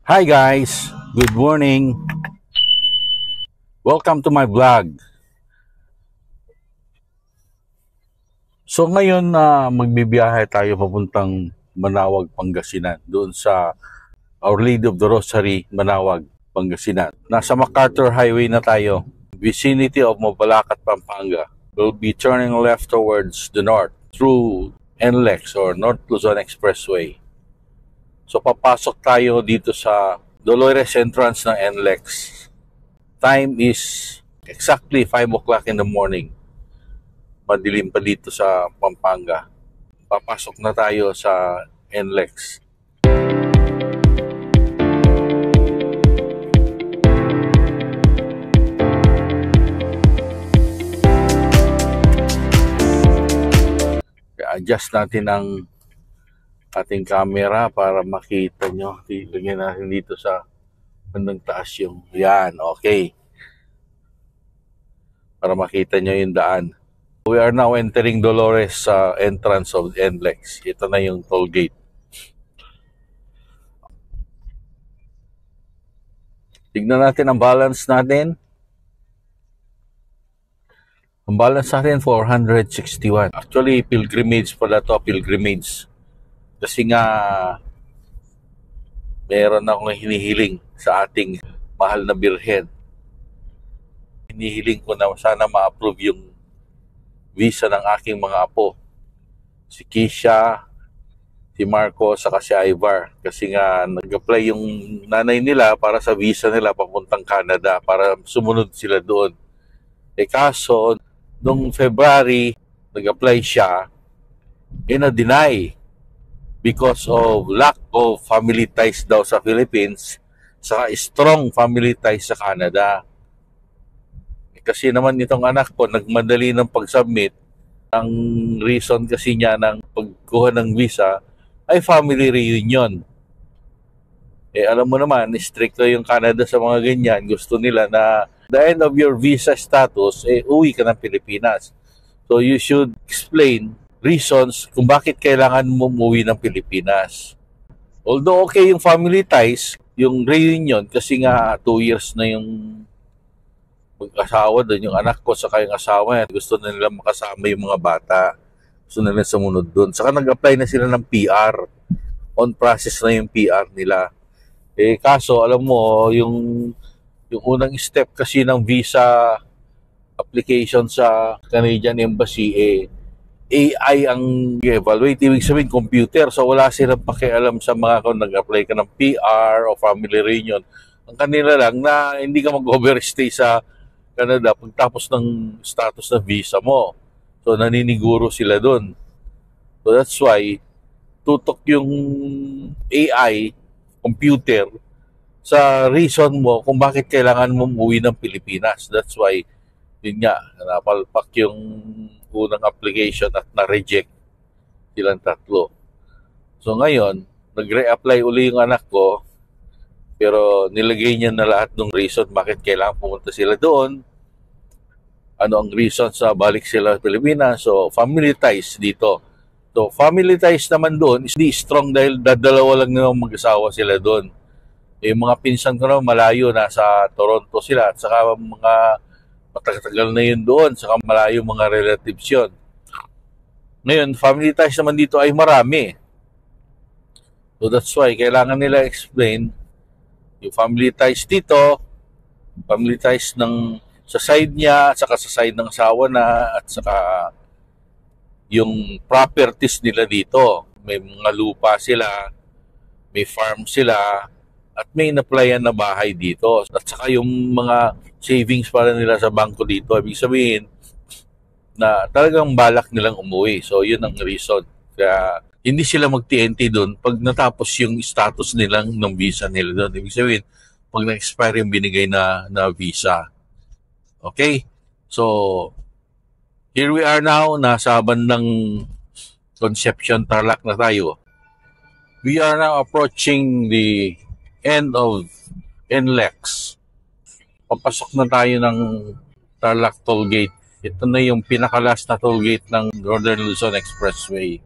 Hi guys, good morning. Welcome to my vlog. So ngayon magbibiyahe tayo papuntang Manawag, Pangasinan, doon sa Our Lady of the Rosary, Manawag, Pangasinan. Nasa MacArthur Highway na tayo, vicinity of Mabalacat, Pampanga. We'll be turning left towards the north through NLEX or North Luzon Expressway. So papasok tayo dito sa Dolores entrance ng NLEX. Time is exactly 5 o'clock in the morning. Madilim pa dito sa Pampanga. Papasok na tayo sa NLEX. Adjust natin ang ating camera para makita nyo. Lagyan natin dito sa bandang taas yung yan, okay. Para makita nyo yung daan. We are now entering Dolores entrance of NLEX. Ito na yung toll gate. Tignan natin ang balance natin. Ang balance natin 461. Actually, pilgrimage pala to, pilgrimage. Kasi nga meron akong hinihiling sa ating mahal na Birhen. Hinihiling ko na sana ma-approve yung visa ng aking mga apo. Si Kisha, si Marco, saka si Ivar. Kasi nga nag-apply yung nanay nila para sa visa nila papuntang Canada para sumunod sila doon. Kaso, noong February, nag-apply siya, na-deny because of lack of family ties daw sa Philippines, saka strong family ties sa Canada. Kasi naman itong anak ko, nagmadali ng pag-submit. Ang reason kasi niya ng pagkuha ng visa ay family reunion. Alam mo naman, stricto yung Canada sa mga ganyan. Gusto nila na the end of your visa status, uwi ka ng Pilipinas. So you should explain reasons kung bakit kailangan mo umuwi ng Pilipinas. Although okay yung family ties, yung reunion, kasi nga 2 years na yung mag-asawa doon, yung anak ko saka yung asawa niya, gusto na nila makasama yung mga bata. Gusto na nila sumunod doon. Saka nag-apply na sila ng PR. On process na yung PR nila. Kaso, alam mo, yung unang step kasi ng visa application sa Canadian Embassy, AI ang evaluate. Ibig sabihin, computer. So, wala silang pakialam sa mga kung nag-apply ka ng PR o family reunion. Ang kanila lang na hindi ka mag-overstay sa Canada pagtapos ng status ng visa mo. So, naniniguro sila doon. So, that's why tutok yung AI, computer, sa reason mo kung bakit kailangan mo umuwi ng Pilipinas. That's why, yun nga, napalpak yung unang application at na-reject silang tatlo. So, ngayon, nag-re-apply uli yung anak ko, pero nilagay niya na lahat ng reason bakit kailangan pumunta sila doon. Ano ang reason sa balik sila sa Pilipinas. So, family ties dito. So, family ties naman doon is di strong dahil dadalawa lang naman mag-asawa sila doon. Yung mga pinsan ko naman malayo, nasa Toronto sila. At saka mga matagal na yun doon. Saka malayo mga relatives yun. Ngayon, family ties naman dito ay marami. So, that's why kailangan nila explain yung family ties dito, family ties ng sa side niya, at saka sa side ng asawa na, at saka yung properties nila dito. May mga lupa sila, may farm sila, at may inaplayan na bahay dito. At saka yung mga savings para nila sa bangko dito. Ibig sabihin na talagang balak nilang umuwi. So, yun ang reason. Kaya hindi sila mag-TNT doon pag natapos yung status nilang ng visa nila doon. Ibig sabihin, pag na-expire yung binigay na visa. Okay? So, here we are now. Nasa bandang Concepcion, Tarlac na tayo. We are now approaching the end of NLEX. Papasok na tayo ng Tarlac Toll Gate. Ito na yung pinakalas na toll gate ng Northern Luzon Expressway.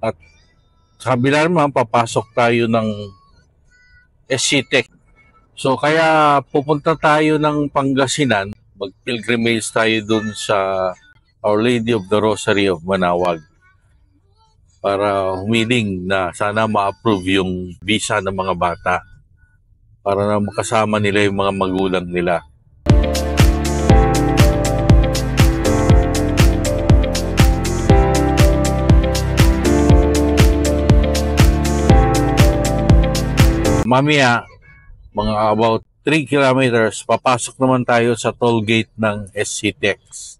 At sa kabila naman, papasok tayo ng SCTech. So kaya pupunta tayo ng Pangasinan, mag-pilgrimage tayo dun sa Our Lady of the Rosary of Manaoag para humiling na sana ma-approve yung visa ng mga bata para na makasama nila yung mga magulang nila. Mamaya, mga about 3 kilometers, papasok naman tayo sa toll gate ng SCTEX.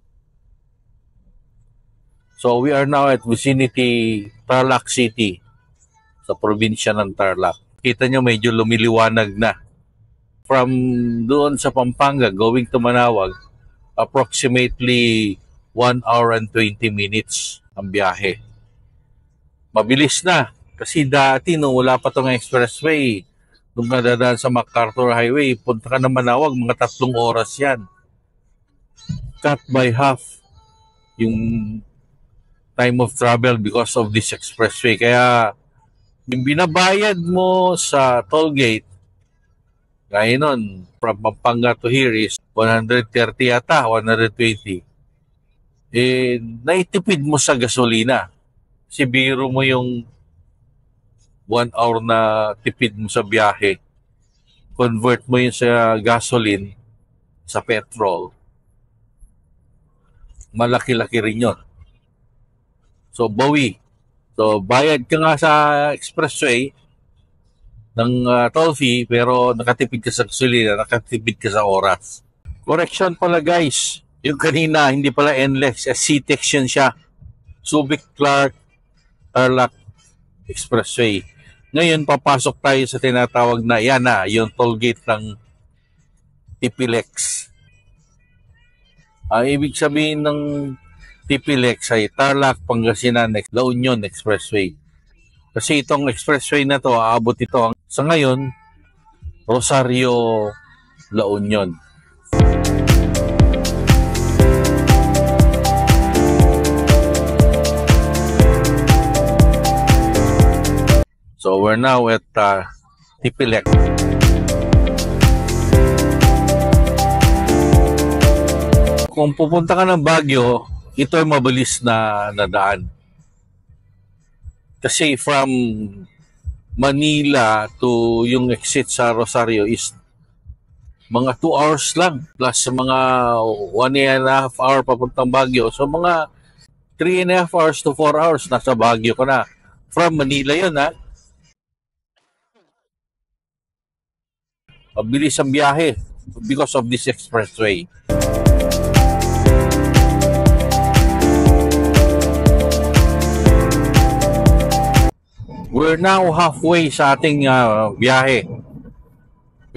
So we are now at vicinity Tarlac City, sa probinsya ng Tarlac. Kita nyo medyo lumiliwanag na. From doon sa Pampanga going to Manaoag, approximately 1 hour and 20 minutes ang biyahe. Mabilis na. Kasi dati nung wala pa tong expressway, nung nadadaan sa MacArthur Highway, punta ka na Manaoag, mga 3 oras yan. Cut by half yung time of travel because of this expressway. Kaya yung binabayad mo sa toll gate, gaya nun, from Pampanga to here is 130 yata, 120. Naitipid mo sa gasolina. Si biro mo yung 1 hour na tipid mo sa biyahe. Convert mo yun sa gasoline, sa petrol. Malaki-laki rin yun. So, bawi. So, bayad ka nga sa expressway ng toll fee, pero nakatipid ka sa gasolina, nakatipid ka sa oras. Correction pala guys, yung kanina, hindi pala NLEX, SCTEX yun siya. Subic Clark Tarlac Expressway. Ngayon, papasok tayo sa tinatawag na, yan na, yung toll gate ng TPLEX. Ibig sabihin ng TPLEX ay Tarlac, Pangasinan, La Union Expressway. Kasi itong expressway na to, aabot ito sa ngayon, Rosario, La Union. So we're now at TPLEX. Kung pupunta ka ng Baguio, ito ay mabilis na daan. Kasi from Manila to yung exit sa Rosario is mga 2 hours lang. Plus mga 1.5 hour papuntang Baguio. So mga 3.5 hours to 4 hours nasa Baguio ka na. From Manila yun ha. Mabilis ang biyahe because of this expressway. We're now halfway sa ating biyahe.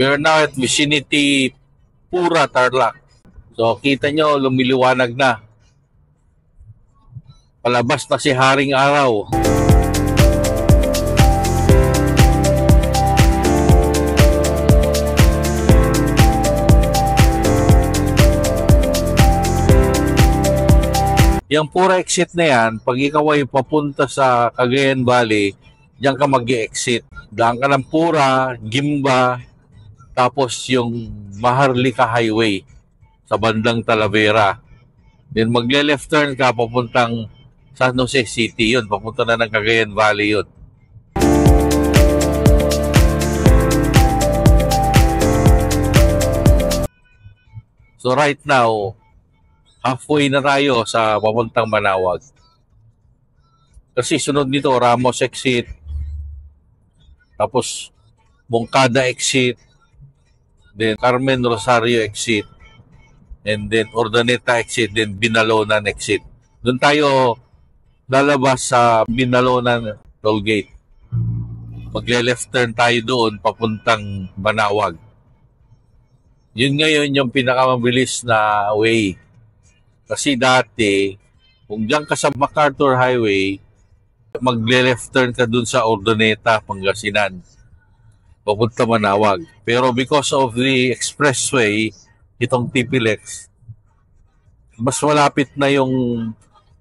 We're now at vicinity Pura, Tarlac. So kita nyo, lumiliwanag na. Palabas na si Haring Araw. Yung Pura exit na yan, pag ikaw ay papunta sa Cagayan Valley, diyan ka mag-i-exit. Daan ka ng Pura, Gimba, tapos yung Maharlika Highway sa bandang Talavera. Then magle-left turn ka papuntang San Jose City yun. Papunta na ng Cagayan Valley yun. So right now, halfway na tayo sa papuntang Manaoag. Kasi sunod nito, Ramos exit, tapos Moncada exit, then Carmen Rosario exit, and then Urdaneta exit, then Binalonan exit. Doon tayo lalabas sa Binalonan toll gate. Magle-left turn tayo doon papuntang Manaoag. Yun ngayon yung pinakamabilis na way. Kasi dati, kung diyan ka sa MacArthur Highway, magle-left turn ka dun sa Urdaneta, Pangasinan, papunta Manaoag. Pero because of the expressway, itong TPLEX, mas malapit na yung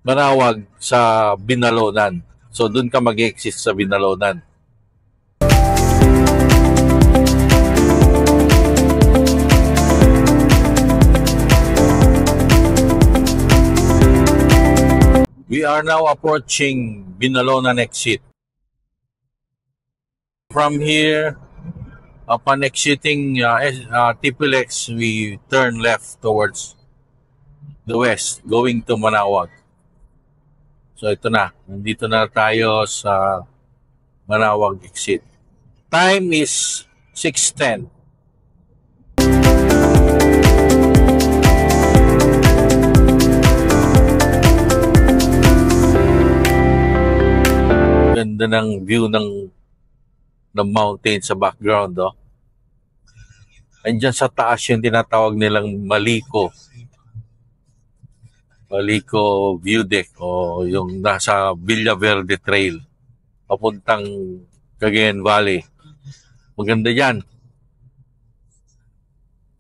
Manaoag sa Binalonan. So dun ka mag-exit sa Binalonan. We are now approaching Binalonan exit. From here, upon exiting TPLX, we turn left towards the west, going to Manaoag. So ito na, nandito na tayo sa Manaoag exit. Time is 6:10. Ganda ng view ng mountain sa background, oh. Andyan sa taas yung tinatawag nilang Maliko view deck, o yung nasa Villa Verde Trail papuntang Cagayan Valley. Maganda yan.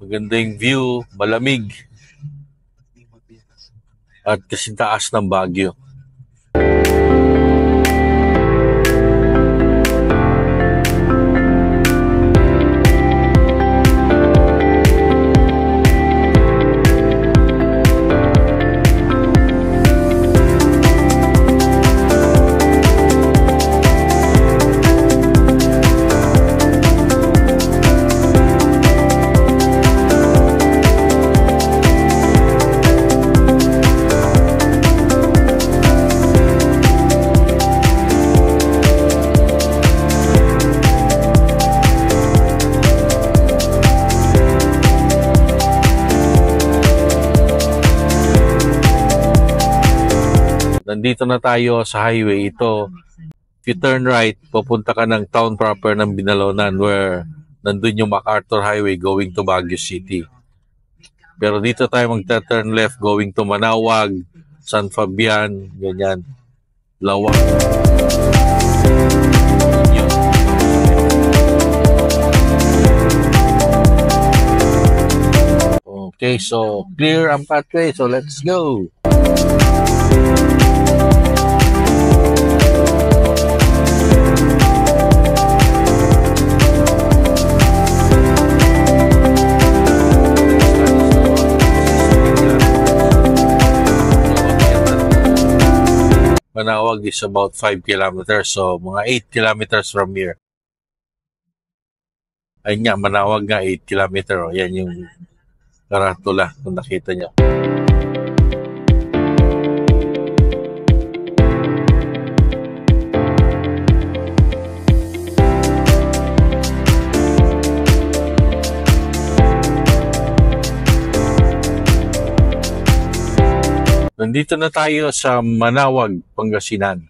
Maganda yung view, malamig, at kasing taas ng Baguio. Nandito na tayo sa highway. Ito, if you turn right, pupunta ka ng town proper ng Binalonan, where nandun yung MacArthur Highway going to Baguio City. Pero dito tayo magta-turn left going to Manaoag, San Fabian, ganyan, Lawag. Okay, so clear ang pathway, so let's go. Manaoag is about 5 kilometers, so mga 8 kilometers from here. Ayun nga, Manaoag nga 8 kilometers. O, yan yung karatula kung nakita nyo. Nandito na tayo sa Manaoag, Pangasinan.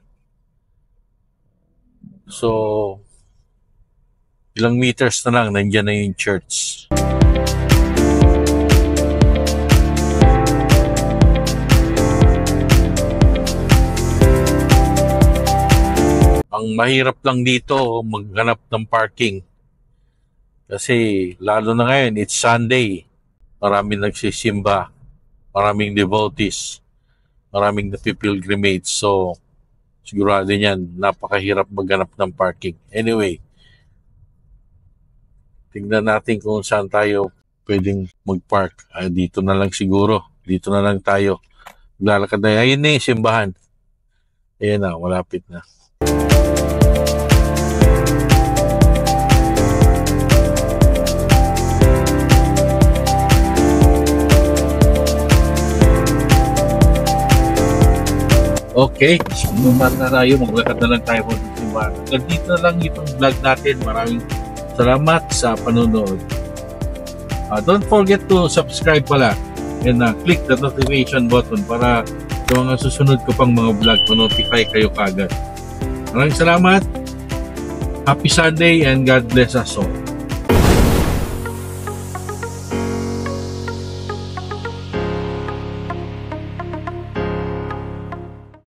So, ilang meters na lang, nandiyan na yung church. Ang mahirap lang dito, maghanap ng parking. Kasi, lalo na ngayon, it's Sunday. Maraming nagsisimba, maraming devotees, maraming napipilgrimage. So, sigurado niyan, napakahirap maghanap ng parking. Anyway, tingnan natin kung saan tayo pwedeng mag-park. Dito na lang siguro. Dito na lang tayo. Maglalakad na. Ayun na yung simbahan. Ayun na, malapit na. Okay, sumunod na tayo. Maglakad na lang tayo po ng simbahan. Dito na lang itong vlog natin. Maraming salamat sa panonood. Don't forget to subscribe pala and click the notification button para sa mga susunod ko pang mga vlog, ma-notify kayo kagad. Maraming salamat. Happy Sunday and God bless us all.